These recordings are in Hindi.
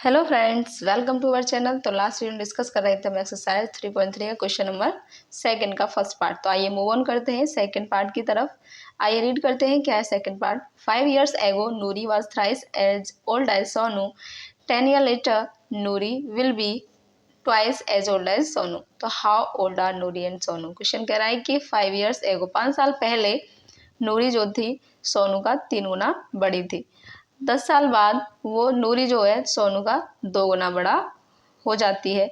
Hello friends, welcome to our channel. तो लास्ट वीडियो डिस्कस कर रहे थे हम एक्सरसाइज 3.3 का क्वेश्चन नंबर सेकंड का फर्स्ट पार्ट। तो आइए मूव ऑन करते हैं सेकंड पार्ट की तरफ। आइए रीड करते हैं क्या है second part. 5 years ago Nuri was thrice as old as Sonu. 10 years later Nuri will be twice as old as Sonu. तो how old are Nuri and Sonu? Question कह रहा है कि 5 years ago 5 साल पहले नूरी जो थी सोनू का 3 गुना बड़ी थी। 10 साल बाद वो नूरी जो है सोनू का 2 गुना बड़ा हो जाती है।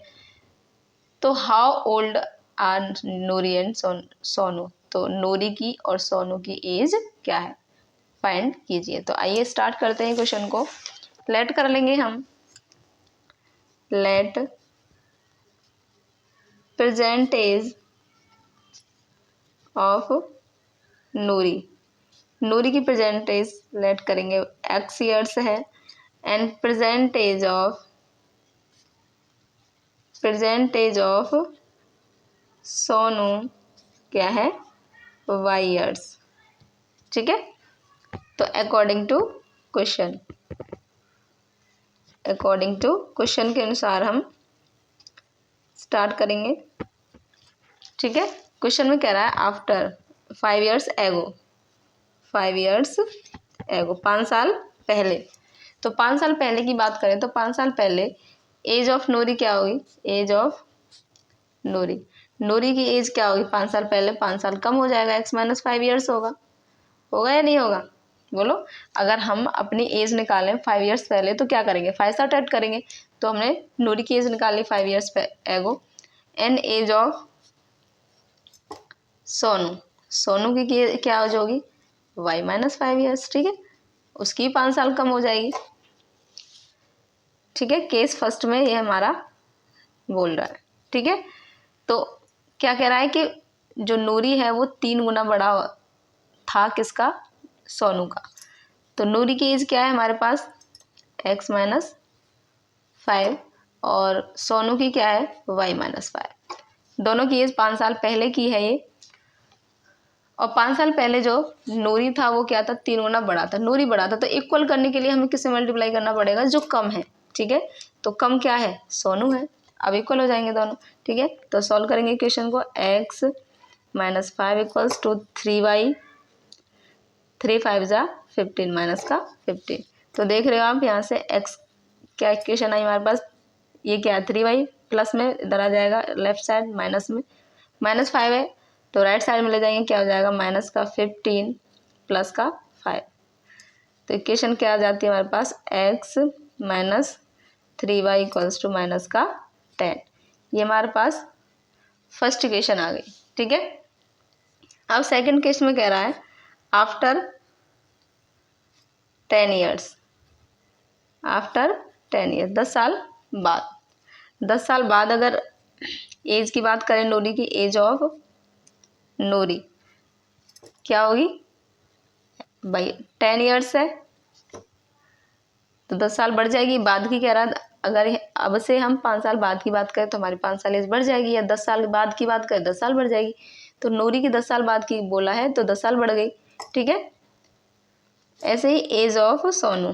तो how old are Noori and Sonu? तो नूरी की और सोनू की एज क्या है, फाइंड कीजिए। तो आइए स्टार्ट करते हैं क्वेश्चन को। लेट कर लेंगे हम, let present age of Noori. Noori की प्रेजेंट एज लेट करेंगे x ईयर्स है and present age of Sonu क्या है, y ईयर्स। ठीक है, तो अकॉर्डिंग टू क्वेश्चन के अनुसार हम स्टार्ट करेंगे। ठीक है, क्वेश्चन में कह रहा है आफ्टर 5 years एगो 5 साल पहले। तो 5 साल पहले की बात करें तो 5 साल पहले एज ऑफ नूरी क्या होगी, एज ऑफ नूरी की एज क्या होगी 5 साल पहले, 5 साल कम हो जाएगा, x माइनस 5 ईयर्स होगा या नहीं होगा, बोलो। अगर हम अपनी एज निकालें 5 ईयर्स पहले तो क्या करेंगे, 5 साल ऐड करेंगे। तो हमने नूरी की एज निकाली 5 years ago and as of Sonu की क्या हो जाएगी, y माइनस 5 ईयर्स। ठीक है, उसकी 5 साल कम हो जाएगी। ठीक है, केस फर्स्ट में ये हमारा बोल रहा है। ठीक है, तो क्या कह रहा है कि जो नूरी है वो 3 गुना बड़ा था किसका, सोनू का। तो नूरी की एज क्या है हमारे पास, x माइनस 5 और सोनू की क्या है, y माइनस 5। दोनों की एज 5 साल पहले की है ये, और 5 साल पहले जो नूरी था वो क्या था, 3 गुना बड़ा था, नूरी बड़ा था। तो इक्वल करने के लिए हमें किससे मल्टीप्लाई करना पड़ेगा, जो कम है। ठीक है, तो कम क्या है, सोनू है। अब इक्वल हो जाएंगे दोनों। ठीक है, तो सॉल्व करेंगे क्वेश्चन को। x minus 5 equals to 3y, 3 5 जा 15 माइनस का 15। तो देख रहे हो आप यहाँ से x क्या इक्वेशन आई हमारे पास, ये क्या है 3y, प्लस में इधर आ जाएगा लेफ्ट साइड, माइनस में माइनस 5 है तो राइट साइड में ले जाएंगे, क्या हो जाएगा माइनस का 15 प्लस का 5। तो इक्वेशन क्या आ जाती है हमारे पास, x minus 3y equals to minus का 10। ये हमारे पास फर्स्ट इक्वेशन आ गई। ठीक है, अब सेकंड केस में कह रहा है आफ्टर 10 years, 10 साल बाद। 10 साल बाद अगर एज की बात करें, नूरी की एज ऑफ नूरी क्या होगी भाई, 10 years है तो 10 साल बढ़ जाएगी। बाद की कह रहा है, अगर अब से हम 5 साल बाद की बात करें तो हमारी 5 साल एज बढ़ जाएगी, या 10 साल बाद की बात करें 10 साल बढ़ जाएगी। तो नूरी की 10 साल बाद की बोला है तो 10 साल बढ़ गई। ठीक है, ऐसे ही एज ऑफ सोनू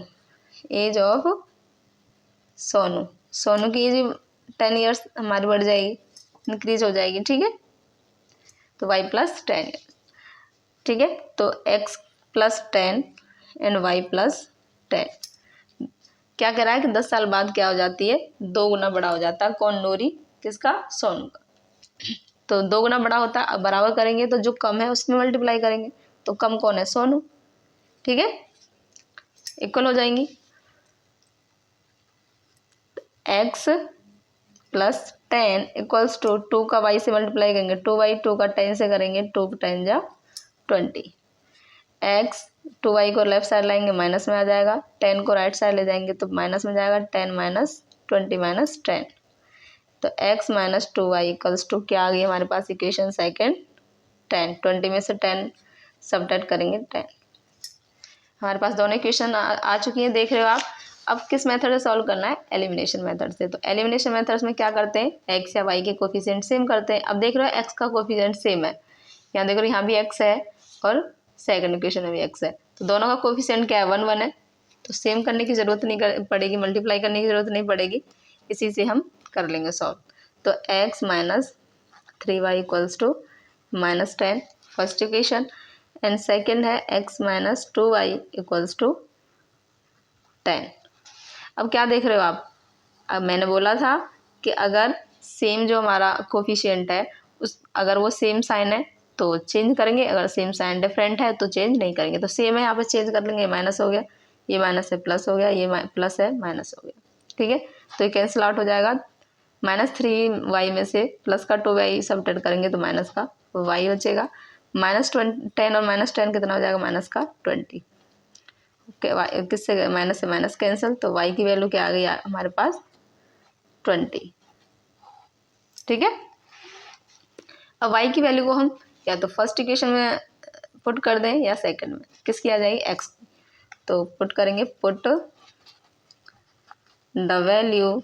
की एज 10 years हमारी बढ़ जाएगी, इंक्रीज हो जाएगी। ठीक है, तो y प्लस 10। ठीक है, तो x plus 10 and y plus 10। क्या कह रहा है कि 10 साल बाद क्या हो जाती है, 2 गुना बड़ा हो जाता है। कौन, नूरी, किसका, सोनू का। तो 2 गुना बड़ा होता है। अब बराबर करेंगे तो जो कम है उसमें मल्टीप्लाई करेंगे, तो कम कौन है, सोनू। ठीक है, इक्वल हो जाएंगी। x प्लस 10 इक्वल्स टू 2 का y से मल्टीप्लाई करेंगे, 2y, 2 का 10 से करेंगे, 2 10 जा 20। x 2y को लेफ्ट साइड लाएंगे माइनस में आ जाएगा, 10 को राइट साइड ले जाएंगे तो माइनस में जाएगा, 10 माइनस 20 माइनस 10। तो x minus 2y equals to क्या आ गई हमारे पास इक्वेशन सेकेंड, 10। 20 में से 10 सबट्रैक्ट करेंगे 10। हमारे पास दोनों इक्वेशन आ चुकी हैं, देख रहे हो आप। अब किस मेथड से सॉल्व करना है, एलिमिनेशन मेथड से। तो एलिमिनेशन मेथड्स में क्या करते हैं, x या y के कोफिशिएंट सेम करते हैं। अब देख रहे हो x का कोफिशिएंट सेम है, यहाँ देखो यहाँ भी x है और सेकंड इक्वेशन में भी x है, तो दोनों का कोफिशिएंट क्या है, 1 1 है। तो सेम करने की ज़रूरत नहीं पड़ेगी, मल्टीप्लाई करने की ज़रूरत नहीं पड़ेगी, इसी से हम कर लेंगे सॉल्व। तो x minus 3y equals to -10 first equation, and second है x minus 2y equals to 10। अब क्या देख रहे हो आप, अब मैंने बोला था कि अगर सेम जो हमारा कोफिशिएंट है अगर वो सेम साइन है तो चेंज करेंगे, अगर सेम साइन डिफरेंट है तो चेंज नहीं करेंगे। तो सेम है यहाँ पे चेंज कर लेंगे, माइनस हो गया, ये माइनस है प्लस हो गया, ये प्लस है माइनस हो गया, ठीक है। तो ये कैंसिल आउट हो जाएगा, -3y में से प्लस का 2y सब्ट्रैक्ट करेंगे तो माइनस का y बचेगा, -10 और -10 कितना हो जाएगा, माइनस का 20। ओके, किससे माइनस से माइनस कैंसिल, तो y की वैल्यू क्या आ गई हमारे पास 20, ठीक है। अब y की वैल्यू को हम या तो फर्स्ट इक्वेशन में पुट कर दें या सेकंड में, किसकी आ जाएगी x, तो पुट करेंगे, put the value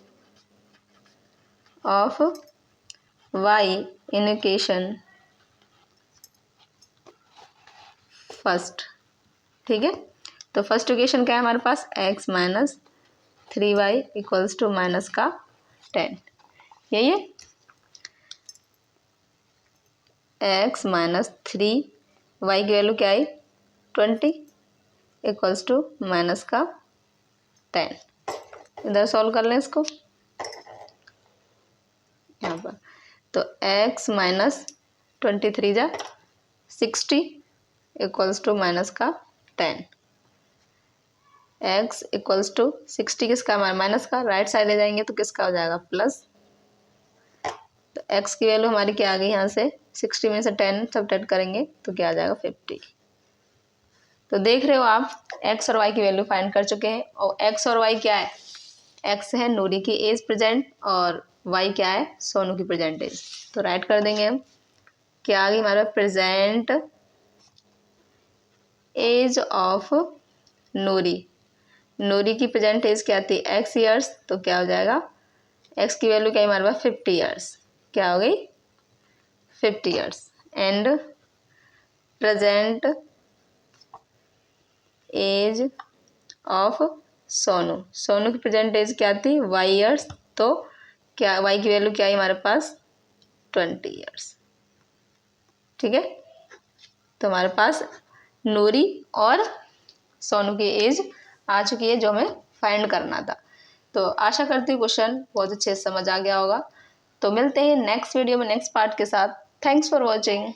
of y in equation first, ठीक है। तो फर्स्ट इक्वेशन क्या है हमारे पास, x minus 3y equals to minus का 10, यही है। x माइनस 3y की वैल्यू क्या आई 20 इक्वल्स टू माइनस का 10। इधर सॉल्व कर लें इसको यहाँ पर, तो x माइनस 23 जा 60 इक्वल्स टू माइनस का 10। x इक्वल्स टू 60 किसका हमारा माइनस का, राइट साइड ले जाएंगे तो किसका हो जाएगा प्लस। तो x की वैल्यू हमारी क्या आ गई, यहाँ से 60 में से 10 सब्ट्रैक्ट करेंगे तो क्या आ जाएगा 50। तो देख रहे हो आप x और y की वैल्यू फाइंड कर चुके हैं। और x और y क्या है, x है नूरी की एज प्रेजेंट और y क्या है सोनू की प्रेजेंट एज। तो राइट कर देंगे हम, क्या आ गई हमारे present age of Noori, Noori की प्रेजेंट एज क्या थी x ईयर्स, तो क्या हो जाएगा x की वैल्यू क्या है हमारे पास 50 ईयर्स, क्या हो गई 50 years. And present age of Sonu, Sonu की प्रेजेंट एज क्या थी y ईयर्स, तो क्या y की वैल्यू क्या है हमारे पास 20 ईयर्स, ठीक है। तो हमारे पास नूरी और सोनू की एज आ चुकी है जो हमें फाइंड करना था। तो आशा करती हूँ क्वेश्चन बहुत अच्छे से समझ आ गया होगा। तो मिलते हैं नेक्स्ट वीडियो में नेक्स्ट पार्ट के साथ। Thanks for watching.